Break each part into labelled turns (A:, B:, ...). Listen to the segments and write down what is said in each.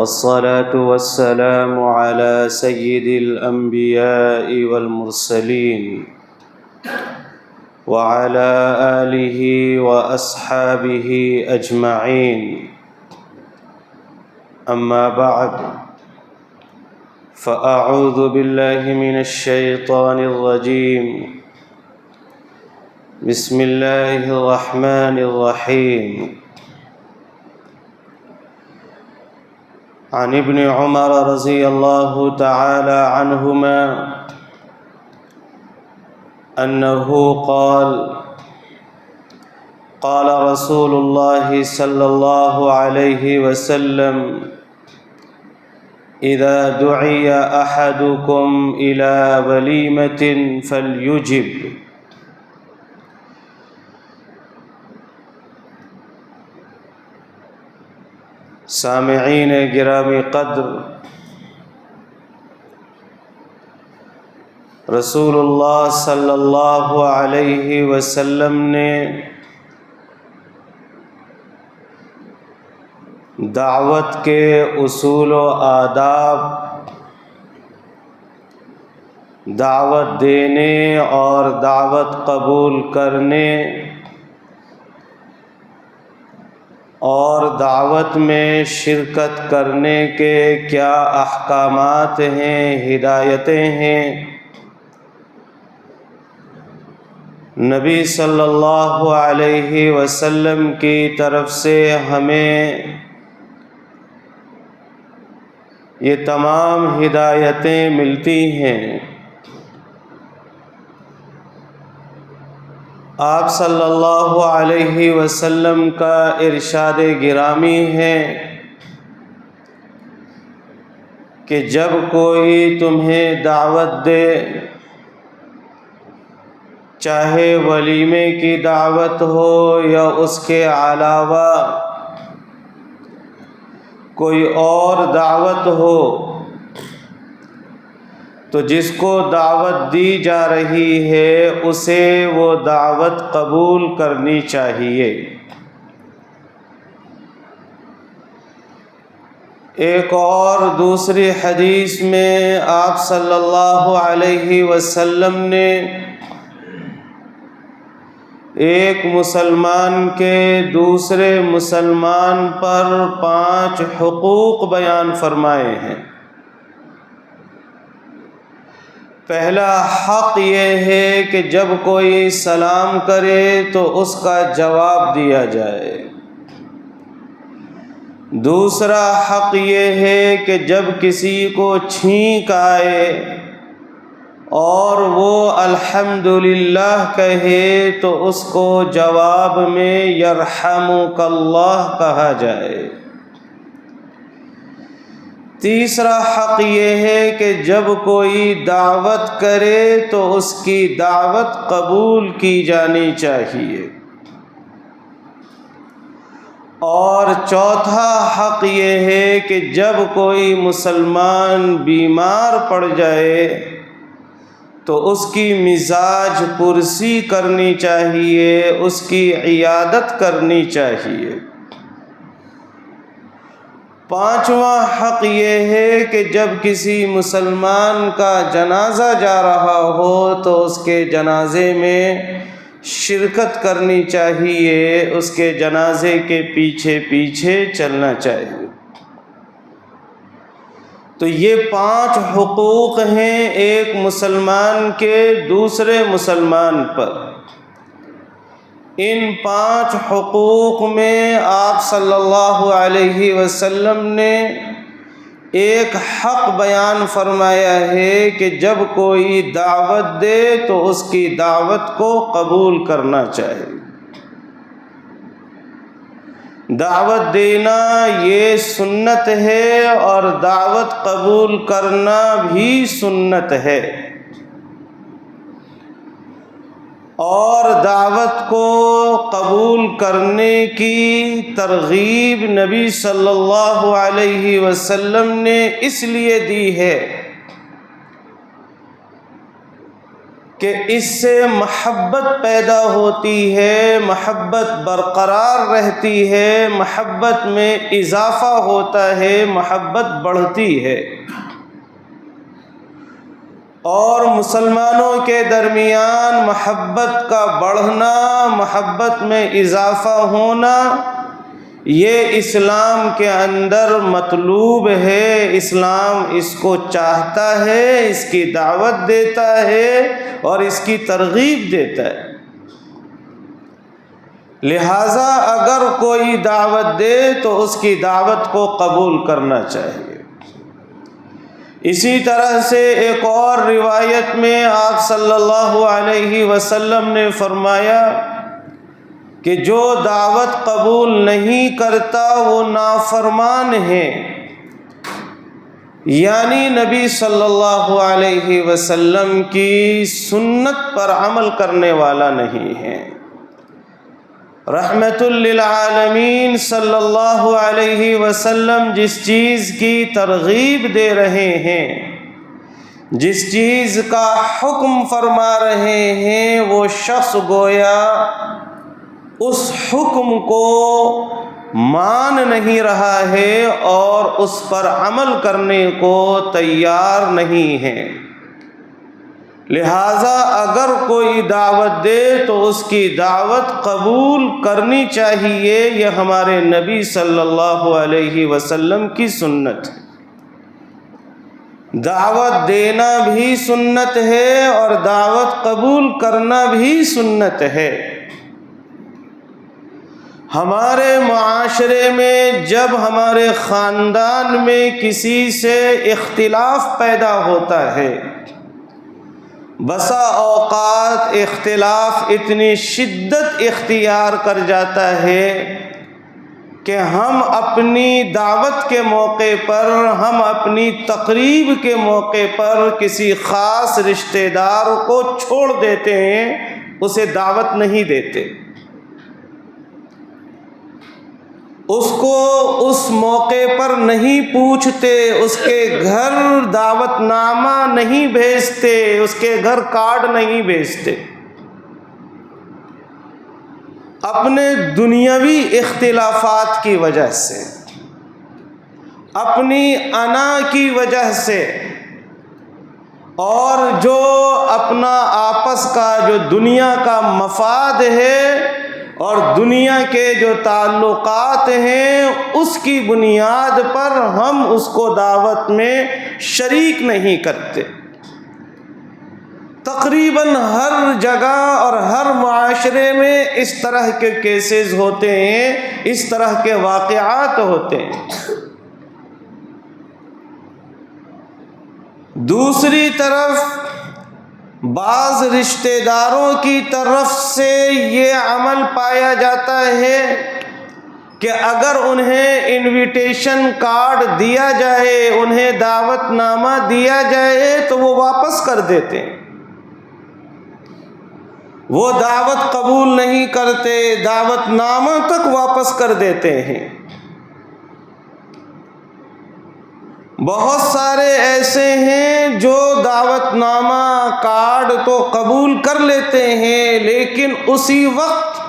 A: والصلاة والسلام على سيد الأنبياء والمرسلين وعلى آله وأصحابه أجمعين. أما بعد، فأعوذ بالله من الشيطان الرجيم. بسم الله الرحمن الرحيم. عن ابن عمر رضي الله تعالى عنهما أنه قال: قال رسول الله صلى الله عليه وسلم: إذا دعي أحدكم إلى وليمة فليجب. سامعین گرامی قدر، رسول اللہ صلی اللہ علیہ وسلم نے دعوت کے اصول و آداب، دعوت دینے اور دعوت قبول کرنے اور دعوت میں شرکت کرنے کے کیا احکامات ہیں، ہدایتیں ہیں، نبی صلی اللہ علیہ وسلم کی طرف سے ہمیں یہ تمام ہدایتیں ملتی ہیں۔ آپ صلی اللہ علیہ وسلم کا ارشاد گرامی ہے کہ جب کوئی تمہیں دعوت دے، چاہے ولیمے کی دعوت ہو یا اس کے علاوہ کوئی اور دعوت ہو، تو جس کو دعوت دی جا رہی ہے اسے وہ دعوت قبول کرنی چاہیے۔ ایک اور دوسری حدیث میں آپ صلی اللہ علیہ وسلم نے ایک مسلمان کے دوسرے مسلمان پر 5 حقوق بیان فرمائے ہیں۔ پہلا حق یہ ہے کہ جب کوئی سلام کرے تو اس کا جواب دیا جائے۔ دوسرا حق یہ ہے کہ جب کسی کو چھینک آئے اور وہ الحمدللہ کہے تو اس کو جواب میں یرحمک اللہ کہا جائے۔ تیسرا حق یہ ہے کہ جب کوئی دعوت کرے تو اس کی دعوت قبول کی جانی چاہیے۔ اور چوتھا حق یہ ہے کہ جب کوئی مسلمان بیمار پڑ جائے تو اس کی مزاج پرسی کرنی چاہیے، اس کی عیادت کرنی چاہیے۔ پانچواں حق یہ ہے کہ جب کسی مسلمان کا جنازہ جا رہا ہو تو اس کے جنازے میں شرکت کرنی چاہیے، اس کے جنازے کے پیچھے پیچھے چلنا چاہیے۔ تو یہ 5 حقوق ہیں ایک مسلمان کے دوسرے مسلمان پر۔ ان 5 حقوق میں آپ صلی اللہ علیہ وسلم نے ایک حق بیان فرمایا ہے کہ جب کوئی دعوت دے تو اس کی دعوت کو قبول کرنا چاہیے۔ دعوت دینا یہ سنت ہے اور دعوت قبول کرنا بھی سنت ہے، اور دعوت کو قبول کرنے کی ترغیب نبی صلی اللہ علیہ وسلم نے اس لیے دی ہے کہ اس سے محبت پیدا ہوتی ہے، محبت برقرار رہتی ہے، محبت میں اضافہ ہوتا ہے، محبت بڑھتی ہے، اور مسلمانوں کے درمیان محبت کا بڑھنا، محبت میں اضافہ ہونا، یہ اسلام کے اندر مطلوب ہے، اسلام اس کو چاہتا ہے، اس کی دعوت دیتا ہے اور اس کی ترغیب دیتا ہے۔ لہٰذا اگر کوئی دعوت دے تو اس کی دعوت کو قبول کرنا چاہیے۔ اسی طرح سے ایک اور روایت میں آپ صلی اللہ علیہ وسلم نے فرمایا کہ جو دعوت قبول نہیں کرتا وہ نافرمان ہے، یعنی نبی صلی اللہ علیہ وسلم کی سنت پر عمل کرنے والا نہیں ہے۔ رحمت للعالمین صلی اللہ علیہ وسلم جس چیز کی ترغیب دے رہے ہیں، جس چیز کا حکم فرما رہے ہیں، وہ شخص گویا اس حکم کو مان نہیں رہا ہے اور اس پر عمل کرنے کو تیار نہیں ہے۔ لہٰذا اگر کوئی دعوت دے تو اس کی دعوت قبول کرنی چاہیے، یہ ہمارے نبی صلی اللہ علیہ وسلم کی سنت ہے۔ دعوت دینا بھی سنت ہے اور دعوت قبول کرنا بھی سنت ہے۔ ہمارے معاشرے میں جب ہمارے خاندان میں کسی سے اختلاف پیدا ہوتا ہے، بسا اوقات اختلاف اتنی شدت اختیار کر جاتا ہے کہ ہم اپنی دعوت کے موقع پر، ہم اپنی تقریب کے موقع پر کسی خاص رشتہ دار کو چھوڑ دیتے ہیں، اسے دعوت نہیں دیتے، اس کو اس موقع پر نہیں پوچھتے، اس کے گھر دعوت نامہ نہیں بھیجتے، اس کے گھر کارڈ نہیں بھیجتے، اپنے دنیاوی اختلافات کی وجہ سے، اپنی انا کی وجہ سے، اور جو اپنا آپس کا جو دنیا کا مفاد ہے اور دنیا کے جو تعلقات ہیں، اس کی بنیاد پر ہم اس کو دعوت میں شریک نہیں کرتے۔ تقریباً ہر جگہ اور ہر معاشرے میں اس طرح کے کیسز ہوتے ہیں، اس طرح کے واقعات ہوتے ہیں۔ دوسری طرف بعض رشتہ داروں کی طرف سے یہ عمل پایا جاتا ہے کہ اگر انہیں انویٹیشن کارڈ دیا جائے، انہیں دعوت نامہ دیا جائے تو وہ واپس کر دیتے ہیں، وہ دعوت قبول نہیں کرتے، دعوت نامہ تک واپس کر دیتے ہیں۔ بہت سارے ایسے ہیں جو دعوت نامہ کارڈ تو قبول کر لیتے ہیں، لیکن اسی وقت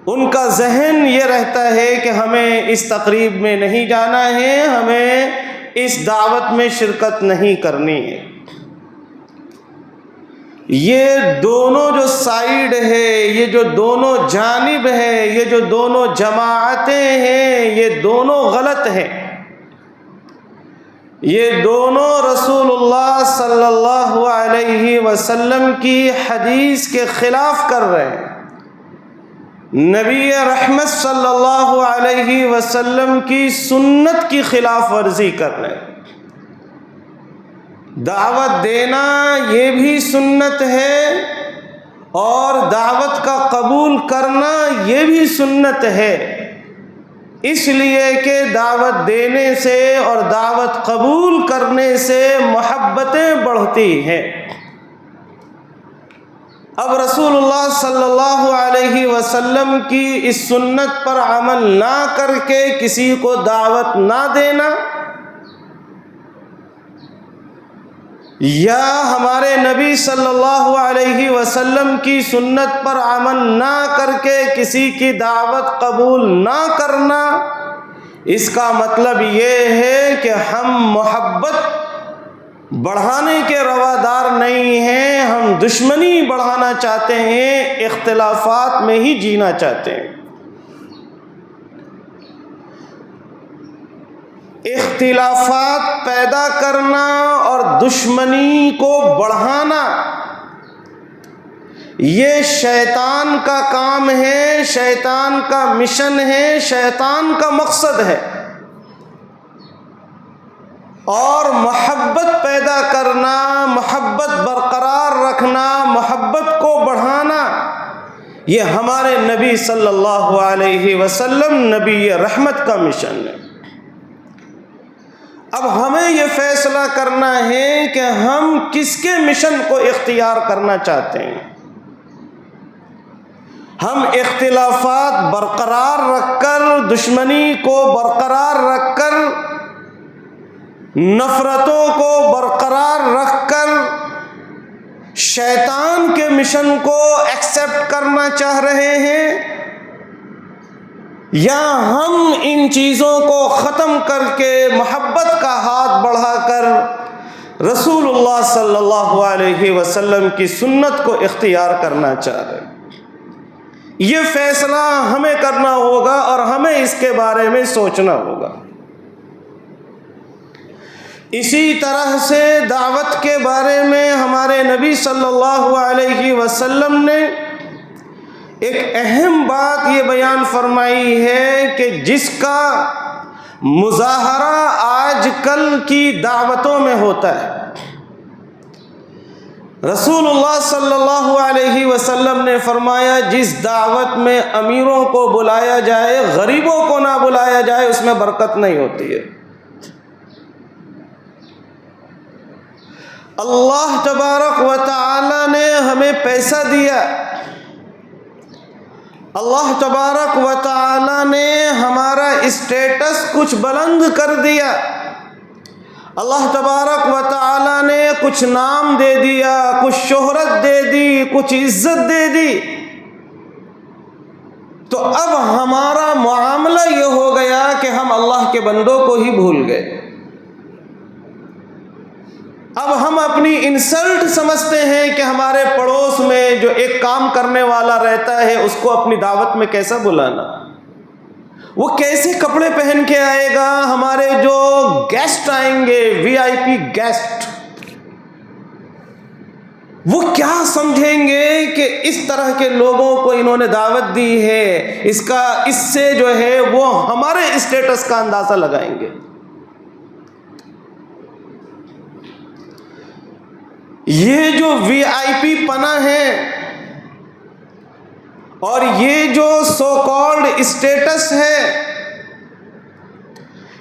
A: ان کا ذہن یہ رہتا ہے کہ ہمیں اس تقریب میں نہیں جانا ہے، ہمیں اس دعوت میں شرکت نہیں کرنی ہے۔ یہ دونوں جو سائیڈ ہے، یہ جو دونوں جانب ہے، یہ جو دونوں جماعتیں ہیں، یہ دونوں غلط ہیں، یہ دونوں رسول اللہ صلی اللہ علیہ وسلم کی حدیث کے خلاف کر رہے ہیں، نبی رحمت صلی اللہ علیہ وسلم کی سنت کی خلاف ورزی کر رہے ہیں۔ دعوت دینا یہ بھی سنت ہے اور دعوت کا قبول کرنا یہ بھی سنت ہے، اس لیے کہ دعوت دینے سے اور دعوت قبول کرنے سے محبتیں بڑھتی ہیں۔ اب رسول اللہ صلی اللہ علیہ وسلم کی اس سنت پر عمل نہ کر کے کسی کو دعوت نہ دینا، یا ہمارے نبی صلی اللہ علیہ وسلم کی سنت پر عمل نہ کر کے کسی کی دعوت قبول نہ کرنا، اس کا مطلب یہ ہے کہ ہم محبت بڑھانے کے روادار نہیں ہیں، ہم دشمنی بڑھانا چاہتے ہیں، اختلافات میں ہی جینا چاہتے ہیں۔ اختلافات پیدا کرنا اور دشمنی کو بڑھانا یہ شیطان کا کام ہے، شیطان کا مشن ہے، شیطان کا مقصد ہے۔ اور محبت پیدا کرنا، محبت برقرار رکھنا، محبت کو بڑھانا، یہ ہمارے نبی صلی اللہ علیہ وسلم نبی رحمت کا مشن ہے۔ اب ہمیں یہ فیصلہ کرنا ہے کہ ہم کس کے مشن کو اختیار کرنا چاہتے ہیں۔ ہم اختلافات برقرار رکھ کر، دشمنی کو برقرار رکھ کر، نفرتوں کو برقرار رکھ کر شیطان کے مشن کو ایکسپٹ کرنا چاہ رہے ہیں، یا ہم ان چیزوں کو ختم کر کے محبت کا ہاتھ بڑھا کر رسول اللہ صلی اللہ علیہ وسلم کی سنت کو اختیار کرنا چاہ رہے ہیں۔ یہ فیصلہ ہمیں کرنا ہوگا اور ہمیں اس کے بارے میں سوچنا ہوگا۔ اسی طرح سے دعوت کے بارے میں ہمارے نبی صلی اللہ علیہ وسلم نے ایک اہم بات یہ بیان فرمائی ہے کہ جس کا مظاہرہ آج کل کی دعوتوں میں ہوتا ہے۔ رسول اللہ صلی اللہ علیہ وسلم نے فرمایا جس دعوت میں امیروں کو بلایا جائے، غریبوں کو نہ بلایا جائے، اس میں برکت نہیں ہوتی ہے۔ اللہ تبارک و تعالی نے ہمیں پیسہ دیا، اللہ تبارک و تعالی نے ہمارا اسٹیٹس کچھ بلند کر دیا، اللہ تبارک و تعالی نے کچھ نام دے دیا، کچھ شہرت دے دی، کچھ عزت دے دی، تو اب ہمارا معاملہ یہ ہو گیا کہ ہم اللہ کے بندوں کو ہی بھول گئے۔ اب ہم اپنی انسلٹ سمجھتے ہیں کہ ہمارے پڑوس میں جو ایک کام کرنے والا رہتا ہے اس کو اپنی دعوت میں کیسا بلانا، وہ کیسے کپڑے پہن کے آئے گا، ہمارے جو گیسٹ آئیں گے VIP گیسٹ، وہ کیا سمجھیں گے کہ اس طرح کے لوگوں کو انہوں نے دعوت دی ہے، اس سے جو ہے وہ ہمارے اسٹیٹس کا اندازہ لگائیں گے۔ یہ جو VIP پنا ہے اور یہ جو سو کالڈ اسٹیٹس ہے،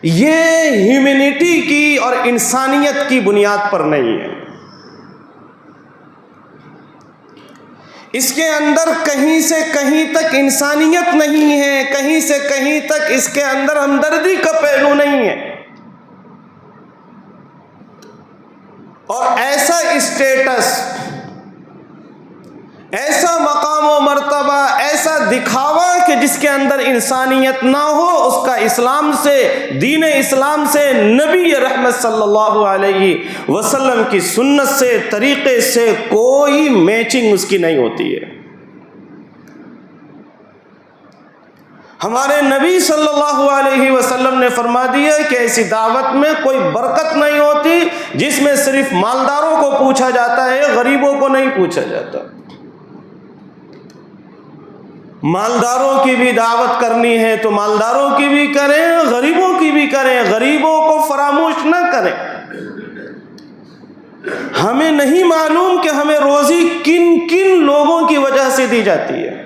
A: یہ ہیومینٹی کی اور انسانیت کی بنیاد پر نہیں ہے۔ اس کے اندر کہیں سے کہیں تک انسانیت نہیں ہے، کہیں سے کہیں تک اس کے اندر ہمدردی کا پہلو نہیں ہے۔ اور ایسا اسٹیٹس، ایسا مقام و مرتبہ، ایسا دکھاوا کہ جس کے اندر انسانیت نہ ہو، اس کا اسلام سے، دین اسلام سے، نبی رحمت صلی اللہ علیہ وسلم کی سنت سے، طریقے سے کوئی میچنگ اس کی نہیں ہوتی ہے۔ ہمارے نبی صلی اللہ علیہ وسلم نے فرما دیا کہ ایسی دعوت میں کوئی برکت نہیں ہوتی جس میں صرف مالداروں کو پوچھا جاتا ہے، غریبوں کو نہیں پوچھا جاتا۔ مالداروں کی بھی دعوت کرنی ہے تو مالداروں کی بھی کریں، غریبوں کی بھی کریں، غریبوں کو فراموش نہ کریں۔ ہمیں نہیں معلوم کہ ہمیں روزی کن کن لوگوں کی وجہ سے دی جاتی ہے۔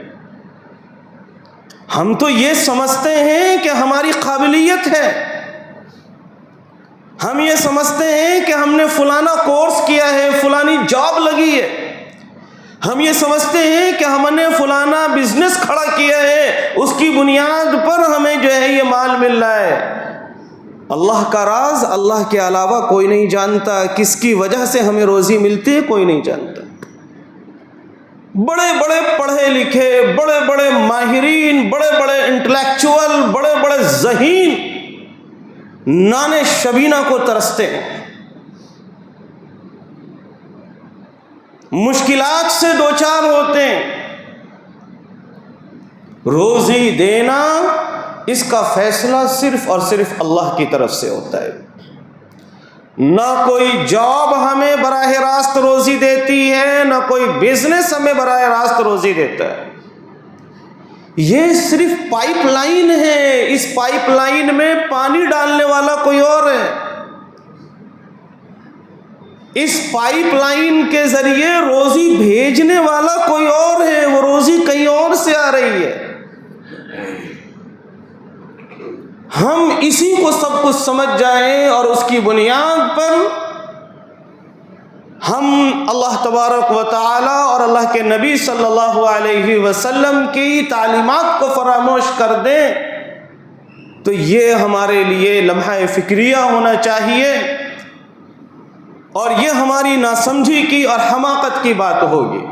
A: ہم تو یہ سمجھتے ہیں کہ ہماری قابلیت ہے، ہم یہ سمجھتے ہیں کہ ہم نے فلانا کورس کیا ہے، فلانی جاب لگی ہے، ہم یہ سمجھتے ہیں کہ ہم نے فلانا بزنس کھڑا کیا ہے، اس کی بنیاد پر ہمیں جو ہے یہ مال مل رہا ہے۔ اللہ کا راز اللہ کے علاوہ کوئی نہیں جانتا، کس کی وجہ سے ہمیں روزی ملتی ہے کوئی نہیں جانتا۔ بڑے بڑے پڑھے لکھے، بڑے بڑے ماہرین، بڑے بڑے انٹلیکچوئل، بڑے بڑے ذہین نان شبینہ کو ترستے ہیں، مشکلات سے دوچار ہوتے ہیں۔ روزی دینا اس کا فیصلہ صرف اور صرف اللہ کی طرف سے ہوتا ہے۔ نہ کوئی جاب ہمیں براہ راست روزی دیتی ہے، نہ کوئی بزنس ہمیں براہ راست روزی دیتا ہے۔ یہ صرف پائپ لائن ہے، اس پائپ لائن میں پانی ڈالنے والا کوئی اور ہے۔ اس پائپ لائن کے ذریعے روزی بھیجنے والا کوئی اور ہے، وہ روزی کہیں اور سے آ رہی ہے۔ ہم اسی کو سب کچھ سمجھ جائیں اور اس کی بنیاد پر ہم اللہ تبارک و تعالی اور اللہ کے نبی صلی اللہ علیہ وسلم کی تعلیمات کو فراموش کر دیں تو یہ ہمارے لیے لمحہ فکریہ ہونا چاہیے، اور یہ ہماری ناسمجھی کی اور حماقت کی بات ہوگی۔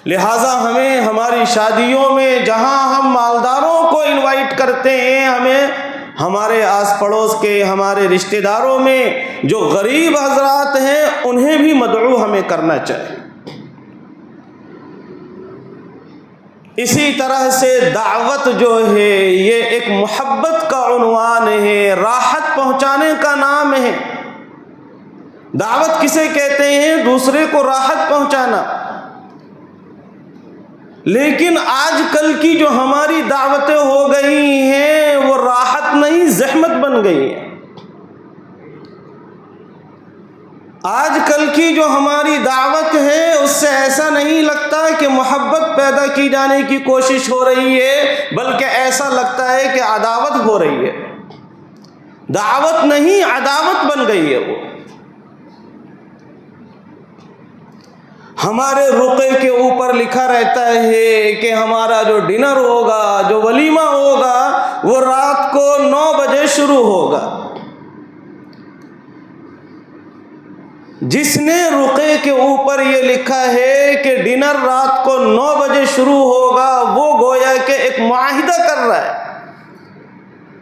A: لہٰذا ہمیں ہماری شادیوں میں جہاں ہم مالداروں کو انوائٹ کرتے ہیں، ہمیں ہمارے آس پڑوس کے، ہمارے رشتہ داروں میں جو غریب حضرات ہیں انہیں بھی مدعو ہمیں کرنا چاہیے۔ اسی طرح سے دعوت جو ہے یہ ایک محبت کا عنوان ہے، راحت پہنچانے کا نام ہے۔ دعوت کسے کہتے ہیں؟ دوسرے کو راحت پہنچانا۔ لیکن آج کل کی جو ہماری دعوتیں ہو گئی ہیں وہ راحت نہیں زحمت بن گئی ہیں۔ آج کل کی جو ہماری دعوت ہے اس سے ایسا نہیں لگتا کہ محبت پیدا کی جانے کی کوشش ہو رہی ہے، بلکہ ایسا لگتا ہے کہ عداوت ہو رہی ہے۔ دعوت نہیں عداوت بن گئی ہے وہ۔ ہمارے رقعے کے اوپر لکھا رہتا ہے کہ ہمارا جو ڈنر ہوگا، جو ولیمہ ہوگا، وہ رات کو 9 بجے شروع ہوگا۔ جس نے رقعے کے اوپر یہ لکھا ہے کہ ڈنر رات کو 9 بجے شروع ہوگا، وہ گویا کہ ایک معاہدہ کر رہا ہے،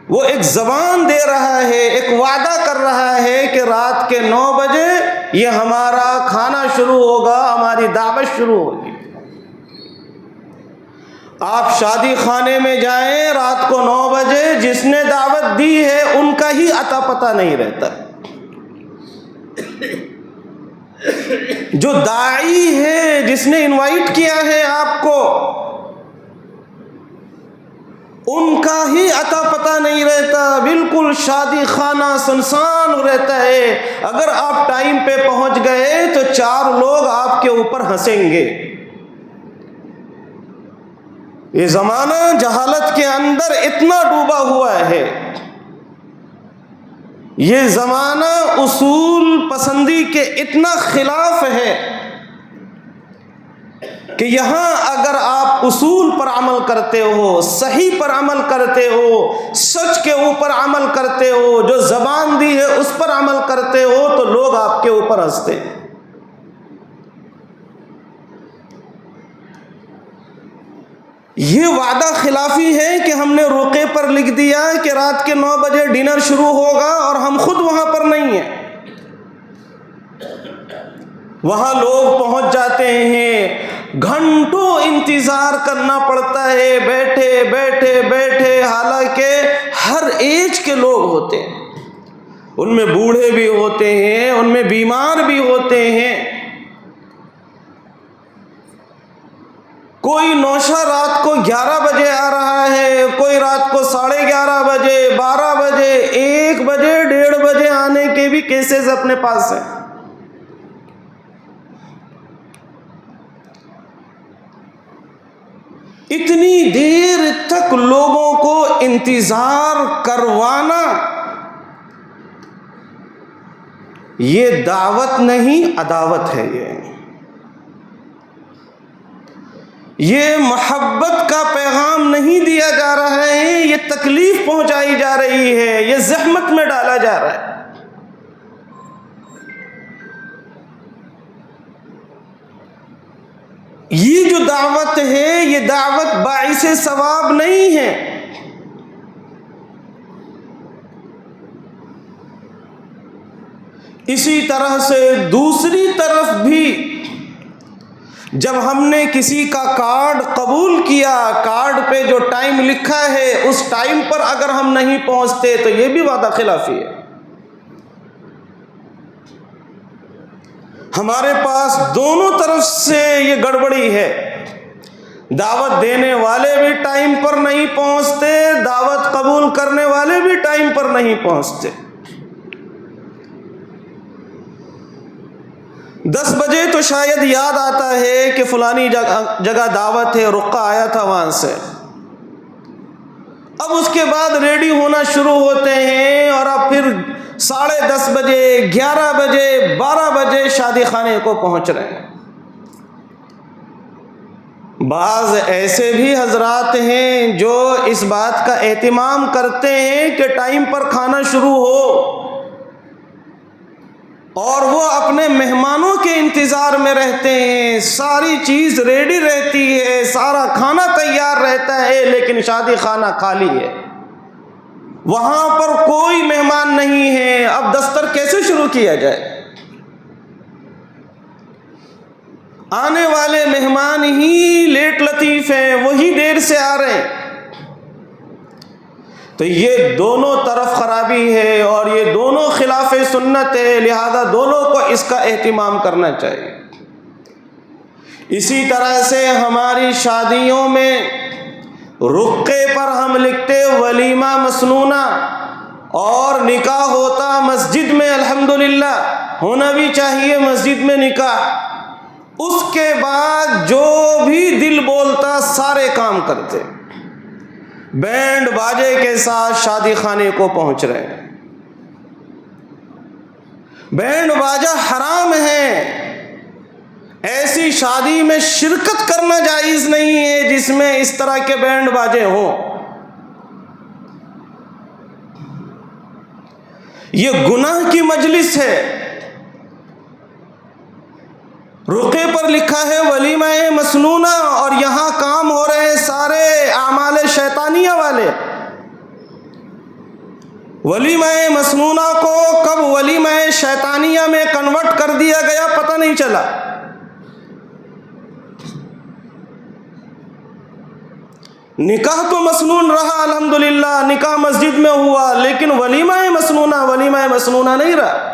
A: وہ ایک زبان دے رہا ہے، ایک وعدہ کر رہا ہے کہ رات کے 9 بجے یہ ہمارا کھانا شروع ہوگا، ہماری دعوت شروع ہوگی۔ آپ شادی خانے میں جائیں رات کو 9 بجے، جس نے دعوت دی ہے ان کا ہی اتا پتہ نہیں رہتا۔ جو داعی ہے، جس نے انوائٹ کیا ہے آپ کو، ان کا ہی اتا پتہ نہیں رہتا۔ بالکل شادی خانہ سنسان رہتا ہے۔ اگر آپ ٹائم پہ پہنچ گئے تو 4 لوگ آپ کے اوپر ہنسیں گے۔ یہ زمانہ جہالت کے اندر اتنا ڈوبا ہوا ہے، یہ زمانہ اصول پسندی کے اتنا خلاف ہے کہ یہاں اگر آپ اصول پر عمل کرتے ہو، صحیح پر عمل کرتے ہو، سچ کے اوپر عمل کرتے ہو، جو زبان دی ہے اس پر عمل کرتے ہو، تو لوگ آپ کے اوپر ہنستے ہیں۔ یہ وعدہ خلافی ہے کہ ہم نے رقعے پر لکھ دیا کہ رات کے 9 بجے ڈنر شروع ہوگا اور ہم خود وہاں پر نہیں ہیں۔ وہاں لوگ پہنچ جاتے ہیں، گھنٹوں انتظار کرنا پڑتا ہے، بیٹھے بیٹھے بیٹھے، حالانکہ ہر ایج کے لوگ ہوتے ہیں، ان میں بوڑھے بھی ہوتے ہیں، ان میں بیمار بھی ہوتے ہیں۔ کوئی نوشہ رات کو 11 بجے آ رہا ہے، کوئی رات کو 11:30 بجے، 12 بجے، 1 بجے، 1:30 بجے آنے کے بھی کیسز اپنے پاس ہیں۔ اتنی دیر تک لوگوں کو انتظار کروانا یہ دعوت نہیں عداوت ہے۔ یہ محبت کا پیغام نہیں دیا جا رہا ہے، یہ تکلیف پہنچائی جا رہی ہے، یہ زحمت میں ڈالا جا رہا ہے۔ یہ جو دعوت ہے، یہ دعوت باعث ثواب نہیں ہے۔ اسی طرح سے دوسری طرف بھی جب ہم نے کسی کا کارڈ قبول کیا، کارڈ پہ جو ٹائم لکھا ہے اس ٹائم پر اگر ہم نہیں پہنچتے تو یہ بھی وعدہ خلافی ہے۔ ہمارے پاس دونوں طرف سے یہ گڑبڑی ہے، دعوت دینے والے بھی ٹائم پر نہیں پہنچتے، دعوت قبول کرنے والے بھی ٹائم پر نہیں پہنچتے۔ 10 بجے تو شاید یاد آتا ہے کہ فلانی جگہ دعوت ہے، رقہ آیا تھا وہاں سے۔ اب اس کے بعد ریڈی ہونا شروع ہوتے ہیں اور اب پھر 10:30 بجے، 11 بجے، 12 بجے شادی خانے کو پہنچ رہے ہیں۔ بعض ایسے بھی حضرات ہیں جو اس بات کا اہتمام کرتے ہیں کہ ٹائم پر کھانا شروع ہو، اور وہ اپنے مہمانوں کے انتظار میں رہتے ہیں، ساری چیز ریڈی رہتی ہے، سارا کھانا تیار رہتا ہے، لیکن شادی خانہ خالی ہے، وہاں پر کوئی مہمان نہیں ہے۔ اب دستر کیسے شروع کیا جائے؟ آنے والے مہمان ہی لیٹ لطیف ہیں، وہی دیر سے آ رہے ہیں۔ تو یہ دونوں طرف خرابی ہے اور یہ دونوں خلاف سنت ہے، لہذا دونوں کو اس کا اہتمام کرنا چاہیے۔ اسی طرح سے ہماری شادیوں میں رقے پر ہم لکھتے ولیمہ مسنونہ، اور نکاح ہوتا مسجد میں، الحمدللہ ہونا بھی چاہیے مسجد میں نکاح۔ اس کے بعد جو بھی دل بولتا سارے کام کرتے، بینڈ باجے کے ساتھ شادی خانے کو پہنچ رہے ہیں۔ بینڈ باجا حرام ہے، ایسی شادی میں شرکت کرنا جائز نہیں ہے جس میں اس طرح کے بینڈ باجے ہوں۔ یہ گناہ کی مجلس ہے۔ رقے پر لکھا ہے ولیمہ مسنونہ اور یہاں کام ہو رہے ہیں سارے اعمال شیطانیہ والے۔ ولیمہ مسنونہ کو کب ولیمہ شیطانیہ میں کنورٹ کر دیا گیا پتہ نہیں چلا۔ نکاح تو مسنون رہا، الحمدللہ نکاح مسجد میں ہوا، لیکن ولیمہ مسنونہ نہیں رہا،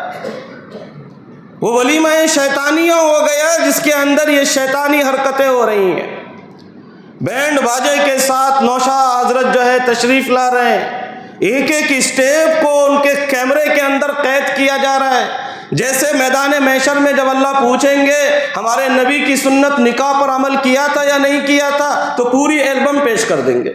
A: وہ ولیمہ شیطانیہ ہو گیا جس کے اندر یہ شیطانی حرکتیں ہو رہی ہیں۔ بینڈ باجے کے ساتھ نوشاہ حضرت جو ہے تشریف لا رہے ہیں، ایک ایک اسٹیپ کو ان کے کیمرے کے اندر قید کیا جا رہا ہے، جیسے میدان محشر میں جب اللہ پوچھیں گے ہمارے نبی کی سنت نکاح پر عمل کیا تھا یا نہیں کیا تھا، تو پوری البم پیش کر دیں گے،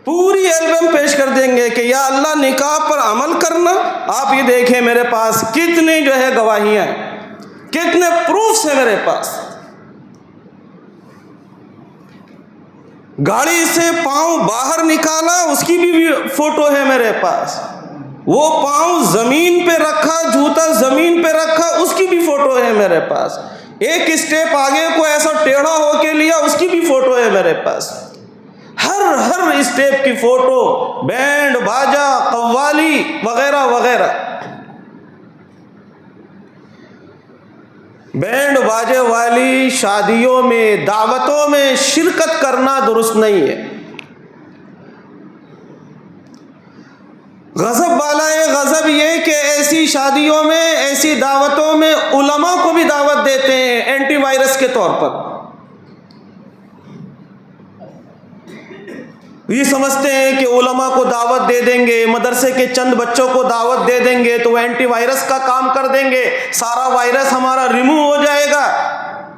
A: پوری البم پیش کر دیں گے کہ یا اللہ نکاح پر عمل کرنا۔ آپ یہ دیکھیں میرے پاس کتنی جو ہے گواہیاں ہیں، کتنے پروفس ہیں میرے پاس۔ گاڑی سے پاؤں باہر نکالا اس کی بھی فوٹو ہے میرے پاس، وہ پاؤں زمین پہ رکھا، جوتا زمین پہ رکھا، اس کی بھی فوٹو ہے میرے پاس، ایک اسٹیپ آگے کو ایسا ٹیڑھا ہو کے لیا، اس کی بھی فوٹو ہے میرے پاس، ہر اسٹیپ کی فوٹو، بینڈ باجا قوالی وغیرہ وغیرہ۔ بینڈ باجے والی شادیوں میں، دعوتوں میں شرکت کرنا درست نہیں ہے۔ غضب بالائے غضب یہ کہ ایسی شادیوں میں، ایسی دعوتوں میں علماء کو بھی دعوت دیتے ہیں اینٹی وائرس کے طور پر۔ یہ سمجھتے ہیں کہ علماء کو دعوت دے دیں گے، مدرسے کے چند بچوں کو دعوت دے دیں گے تو وہ اینٹی وائرس کا کام کر دیں گے، سارا وائرس ہمارا ریموو ہو جائے گا۔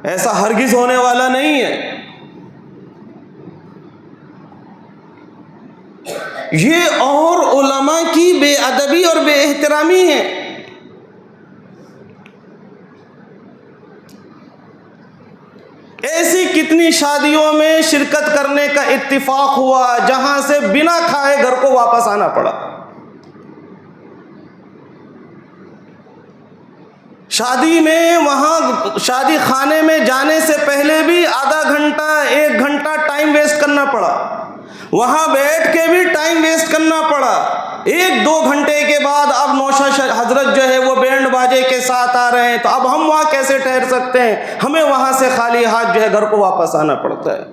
A: ایسا ہرگز ہونے والا نہیں ہے۔ یہ اور علماء کی بے ادبی اور بے احترامی ہے۔ کتنی شادیوں میں شرکت کرنے کا اتفاق ہوا جہاں سے بنا کھائے گھر کو واپس آنا پڑا. شادی میں وہاں شادی خانے میں جانے سے پہلے بھی آدھا گھنٹہ 1 گھنٹہ ٹائم ویسٹ کرنا پڑا, وہاں بیٹھ کے بھی ٹائم ویسٹ کرنا پڑا. 1-2 گھنٹے کے بعد اب نوشہ حضرت جو ہے وہ بینڈ باجے کے ساتھ آ رہے ہیں, تو اب ہم وہاں کیسے ٹھہر سکتے ہیں؟ ہمیں وہاں سے خالی ہاتھ جو ہے گھر کو واپس آنا پڑتا ہے.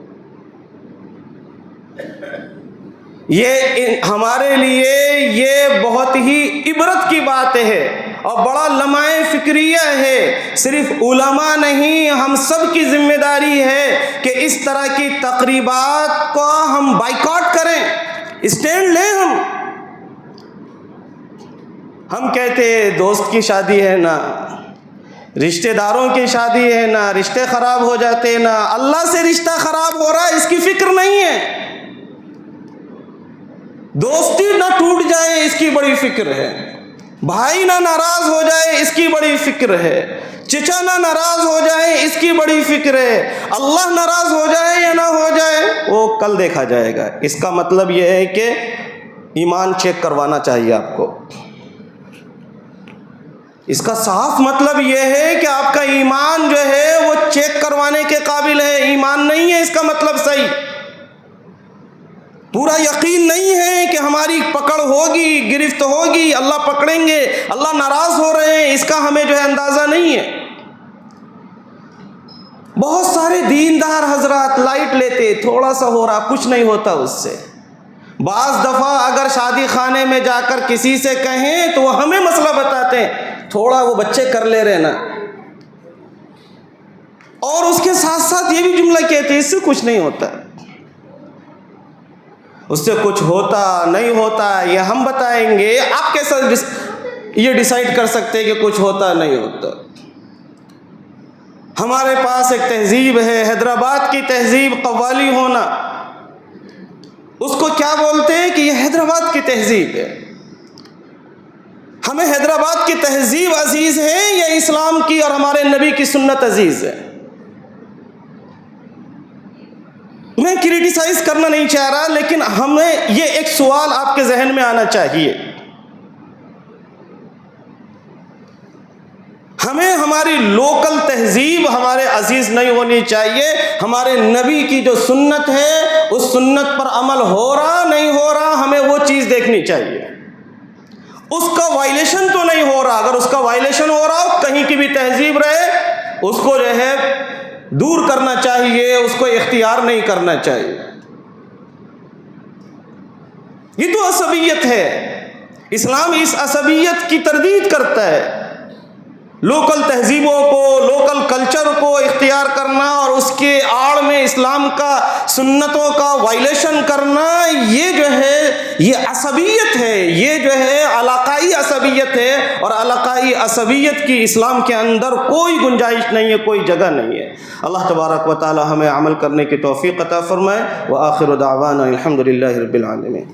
A: یہ ہمارے لیے یہ بہت ہی عبرت کی بات ہے اور بڑا لمحہ فکریہ ہے. صرف علماء نہیں, ہم سب کی ذمہ داری ہے کہ اس طرح کی تقریبات کو ہم بائیکاٹ کریں, اسٹینڈ لیں. ہم کہتے ہیں دوست کی شادی ہے نا, رشتہ داروں کی شادی ہے نا, رشتے خراب ہو جاتے نا, اللہ سے رشتہ خراب ہو رہا ہے اس کی فکر نہیں ہے. دوستی نہ ٹوٹ جائے اس کی بڑی فکر ہے, بھائی نہ ناراض ہو جائے اس کی بڑی فکر ہے, چچا نہ ناراض ہو جائے اس کی بڑی فکر ہے. اللہ ناراض ہو جائے یا نہ ہو جائے وہ کل دیکھا جائے گا. اس کا مطلب یہ ہے کہ ایمان چیک کروانا چاہیے آپ کو. اس کا صاف مطلب یہ ہے کہ آپ کا ایمان جو ہے وہ چیک کروانے کے قابل ہے. ایمان نہیں ہے اس کا مطلب صحیح, پورا یقین نہیں ہے کہ ہماری پکڑ ہوگی, گرفت ہوگی, اللہ پکڑیں گے, اللہ ناراض ہو رہے ہیں, اس کا ہمیں جو ہے اندازہ نہیں ہے. بہت سارے دیندار حضرات لائٹ لیتے, تھوڑا سا ہو رہا, کچھ نہیں ہوتا اس سے. بعض دفعہ اگر شادی خانے میں جا کر کسی سے کہیں تو وہ ہمیں مسئلہ بتاتے ہیں, تھوڑا وہ بچے کر لے رہے نا, اور اس کے ساتھ ساتھ یہ بھی جملہ کہتے ہیں اس سے کچھ نہیں ہوتا, اس سے کچھ ہوتا نہیں ہوتا یہ ہم بتائیں گے. آپ کیسا یہ ڈیسائیڈ کر سکتے کہ کچھ ہوتا نہیں ہوتا؟ ہمارے پاس ایک تہذیب ہے, حیدرآباد کی تہذیب, قوالی ہونا. اس کو کیا بولتے ہیں کہ یہ حیدرآباد کی تہذیب ہے. ہمیں حیدرآباد کی تہذیب عزیز ہے یا اسلام کی اور ہمارے نبی کی سنت عزیز ہے؟ میں کریٹیسائز کرنا نہیں چاہ رہا, لیکن ہمیں یہ ایک سوال آپ کے ذہن میں آنا چاہیے. ہمیں ہماری لوکل تہذیب ہمارے عزیز نہیں ہونی چاہیے. ہمارے نبی کی جو سنت ہے اس سنت پر عمل ہو رہا نہیں ہو رہا, ہمیں وہ چیز دیکھنی چاہیے. اس کا وائلیشن تو نہیں ہو رہا, اگر اس کا وائلیشن ہو رہا ہو, کہیں کی بھی تہذیب رہے, اس کو جو ہے دور کرنا چاہیے, اس کو اختیار نہیں کرنا چاہیے. یہ تو عصبیت ہے. اسلام اس عصبیت کی تردید کرتا ہے. لوکل تہذیبوں کو, لوکل کلچر کو اختیار کرنا اور اس کے آڑ میں اسلام کا سنتوں کا وائلیشن کرنا, یہ جو ہے یہ عصبیت ہے, یہ جو ہے علاقائی عصبیت ہے, اور علاقائی عصبیت کی اسلام کے اندر کوئی گنجائش نہیں ہے, کوئی جگہ نہیں ہے. اللہ تبارک و تعالی ہمیں عمل کرنے کی توفیق عطا فرمائے. وآخر دعوانا الحمد للہ رب العالمین.